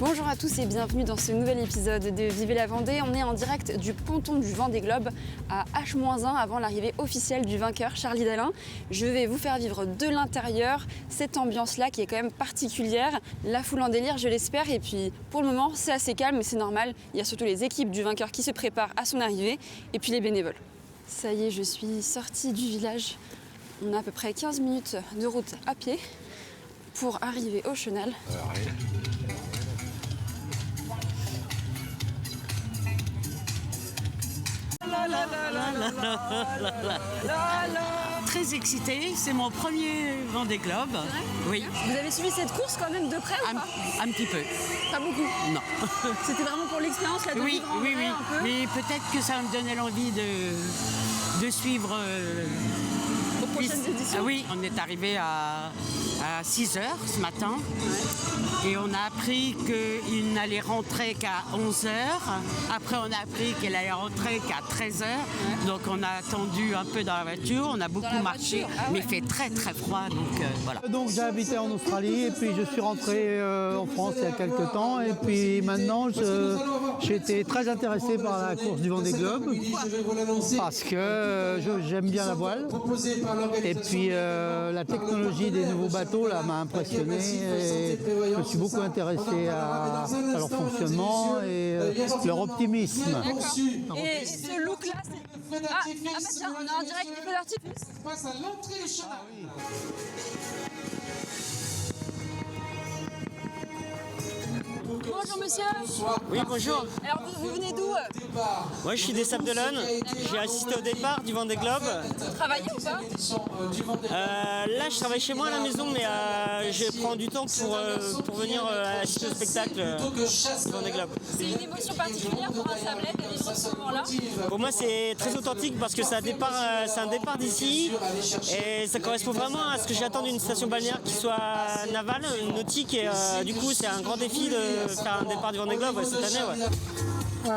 Bonjour à tous et bienvenue dans ce nouvel épisode de Vivez la Vendée. On est en direct du ponton du Vendée Globe à H-1 avant l'arrivée officielle du vainqueur Charlie Dalin. Je vais vous faire vivre de l'intérieur cette ambiance-là qui est quand même particulière. La foule en délire, je l'espère. Et puis pour le moment, c'est assez calme mais c'est normal. Il y a surtout les équipes du vainqueur qui se préparent à son arrivée et puis les bénévoles. Ça y est, je suis sortie du village. On a à peu près 15 minutes de route à pied pour arriver au chenal. Très excitée, c'est mon premier Vendée Globe. Oui. Vous avez suivi cette course quand même de près ou pas? Un petit peu. Pas beaucoup. Non. C'était vraiment pour l'expérience là de Oui, vivre en oui, vrai oui. un peu. Mais peut-être que ça me donnait l'envie de suivre. Aux prochaines éditions. Oui, on est arrivé à 6 h ce matin. Et on a appris qu'il n'allait rentrer qu'à 11 h. Après, on a appris qu'elle allait rentrer qu'à 13 h. Donc, on a attendu un peu dans la voiture. On a beaucoup marché, mais il fait très, très froid. Donc, voilà. Donc, j'ai habité en Australie et puis je suis rentré en France il y a quelques temps. Et puis maintenant, j'ai été très intéressé par la course du Vendée Globe parce que j'aime bien la voile. Et puis, la technologie des nouveaux bateaux là m'a impressionné. Et je me suis beaucoup intéressé à leur fonctionnement et leur optimisme. Et ce look-là, c'est... Ah bah tiens, on est en direct du feu d'artifice. Passe à l'entrée du chenal. Bonjour monsieur. Oui, bonjour. Alors vous venez d'où? Moi, je suis des Sables-d'Olonne. J'ai assisté au départ du Vendée Globe. Vous travaillez ou pas? Là, je travaille chez moi à la maison, mais je prends du temps pour venir assister au spectacle du Vendée Globe. C'est une émotion particulière pour un Sablais de vivre ce moment-là? Pour moi, c'est très authentique parce que c'est un départ d'ici et ça correspond vraiment à ce que j'attends d'une station balnéaire qui soit navale, nautique. Et du coup, c'est un grand défi de faire un départ du Vendée Globe cette année. Ouais.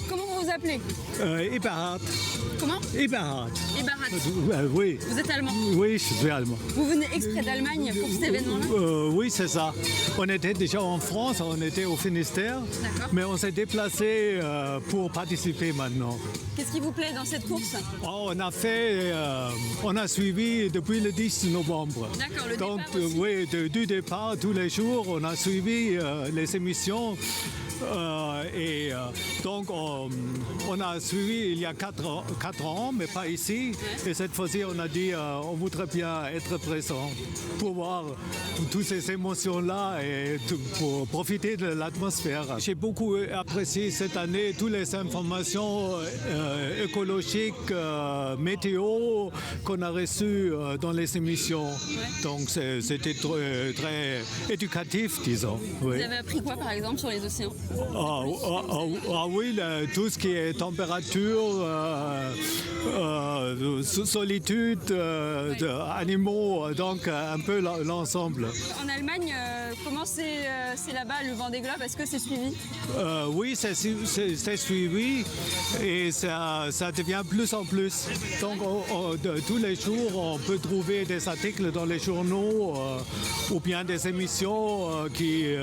Comment vous vous appelez? Eberhard. Comment? Eberhard. Eberhard. Oui. Vous êtes allemand? Oui, je suis allemand. Vous venez exprès d'Allemagne pour cet événement-là? Oui, c'est ça. On était déjà en France, on était au Finistère, mais on s'est déplacé pour participer maintenant. Qu'est-ce qui vous plaît dans cette course? On a suivi depuis le 10 novembre. D'accord, le Donc, départ aussi. oui, du départ, tous les jours, on a suivi les émissions. Donc, on a suivi il y a 4 ans, mais pas ici. Et cette fois-ci, on a dit on voudrait bien être présent pour voir toutes ces émotions-là et pour profiter de l'atmosphère. J'ai beaucoup apprécié cette année toutes les informations écologiques, météo qu'on a reçues dans les émissions. Donc, c'était très éducatif, disons. Oui. Vous avez appris quoi par exemple sur les océans? Oui, tout ce qui est température, solitude, animaux, donc un peu l'ensemble. En Allemagne, comment c'est là-bas le Vendée Globe? Est-ce que c'est suivi? Oui, c'est suivi et ça devient plus en plus. Donc tous les jours, on peut trouver des articles dans les journaux ou bien des émissions qui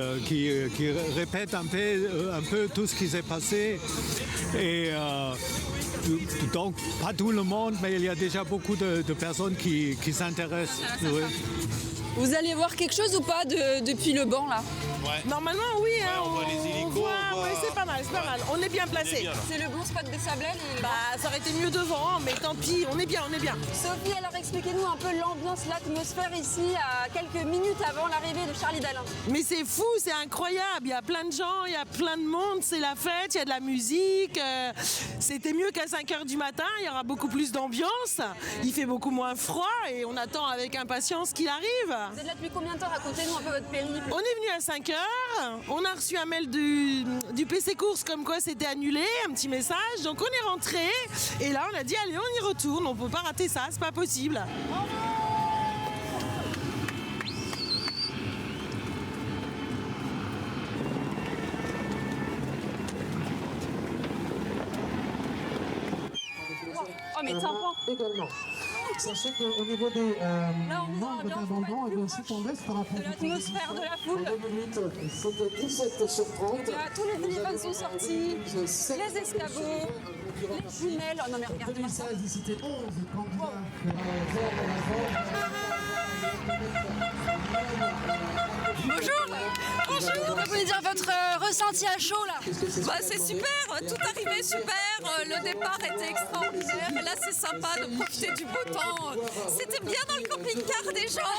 répètent un peu tout ce qui s'est passé. Et donc, pas tout le monde, mais il y a déjà beaucoup de personnes qui s'intéressent. Oui. Vous allez voir quelque chose ou pas depuis le banc là? Ouais. Normalement, oui. Ouais, on voit les hélicos. Ouais, c'est pas mal, c'est pas mal. On est bien placé. C'est le bon spot des Sablés? Ça aurait été mieux devant, mais tant pis, on est bien. Sophie, alors expliquez-nous un peu l'ambiance, l'atmosphère ici à quelques minutes avant l'arrivée de Charlie Dalin. Mais c'est fou, c'est incroyable. Il y a plein de gens, il y a plein de monde, c'est la fête, il y a de la musique. C'était mieux qu'à 5 h du matin, il y aura beaucoup plus d'ambiance. Il fait beaucoup moins froid et on attend avec impatience qu'il arrive. Vous êtes là depuis combien de temps? Racontez-nous un peu votre périple. On est venu à 5 h, on a reçu un mail du PC Course comme quoi c'était annulé, un petit message, donc on est rentré et là on a dit allez on y retourne, on peut pas rater ça, c'est pas possible. Oh mais tympan! Sachez qu'au niveau des nombres d'abandons, et aussi on baisse par rapport de l'atmosphère de la foule. C'était 17 sur 30. Là, tous les éléphants sont sortis, les escabeaux, les jumelles. Oh non mais regardez-moi ça. C'était 11 candidats. Bonjour. Bonjour. Vous pouvez dire votre ressenti à chaud là? Bah, c'est super, tout arrivait super, le départ était extraordinaire, et là c'est sympa de profiter du beau temps. C'était bien dans le camping-car des gens.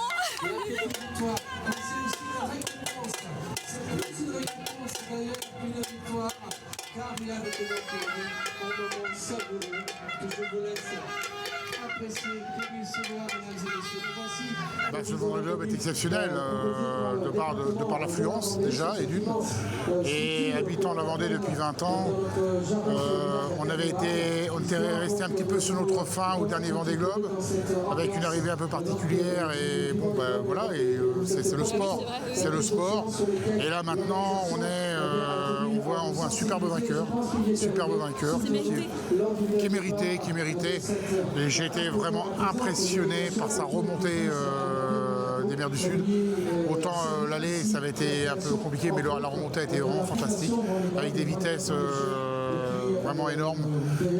Car il avait été un moment savoureux que je vous laisse apprécier comme il se doit, mesdames et messieurs. Voici. Ce Vendée Globe est exceptionnel de par l'affluence déjà et d'une. Et habitant la Vendée depuis 20 ans, on était resté un petit peu sur notre faim au dernier Vendée Globe, avec une arrivée un peu particulière et bon voilà, et c'est le sport, c'est le sport. Et là maintenant on voit un superbe vainqueur qui est mérité. Et j'ai été vraiment impressionné par sa remontée des mers du Sud. Autant l'aller, ça avait été un peu compliqué, mais la remontée a été vraiment fantastique, avec des vitesses vraiment énormes.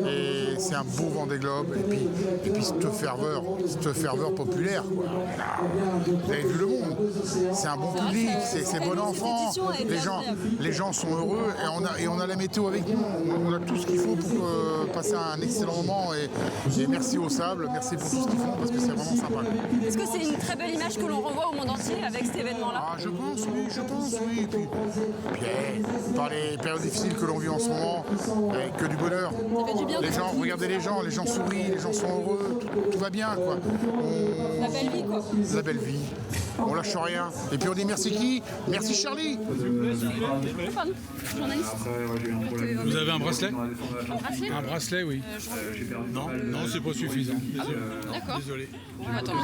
Et c'est un beau Vendée Globe. Et puis cette ferveur populaire, quoi. Vous avez vu le monde. C'est un bon public, c'est bon enfant. Les gens sont heureux et on a la météo avec nous. On a tout ce qu'il faut pour passer un excellent moment. Et merci au Sable, merci pour tout ce qu'ils font parce que c'est vraiment sympa. Est-ce que c'est une très belle image que l'on renvoie au monde entier avec cet événement-là? Je pense, oui. Puis, par les périodes difficiles que l'on vit en ce moment, avec que du bonheur. Les gens, regardez les gens sourient, les gens sont heureux, tout va bien, quoi. La belle vie, quoi. La belle vie. On lâche rien. Et puis on dit merci qui? Merci Charlie. Journaliste. Vous avez un bracelet? Un bracelet? Un bracelet, oui. Non, c'est pas suffisant. Désolé. D'accord. Désolé. Attends.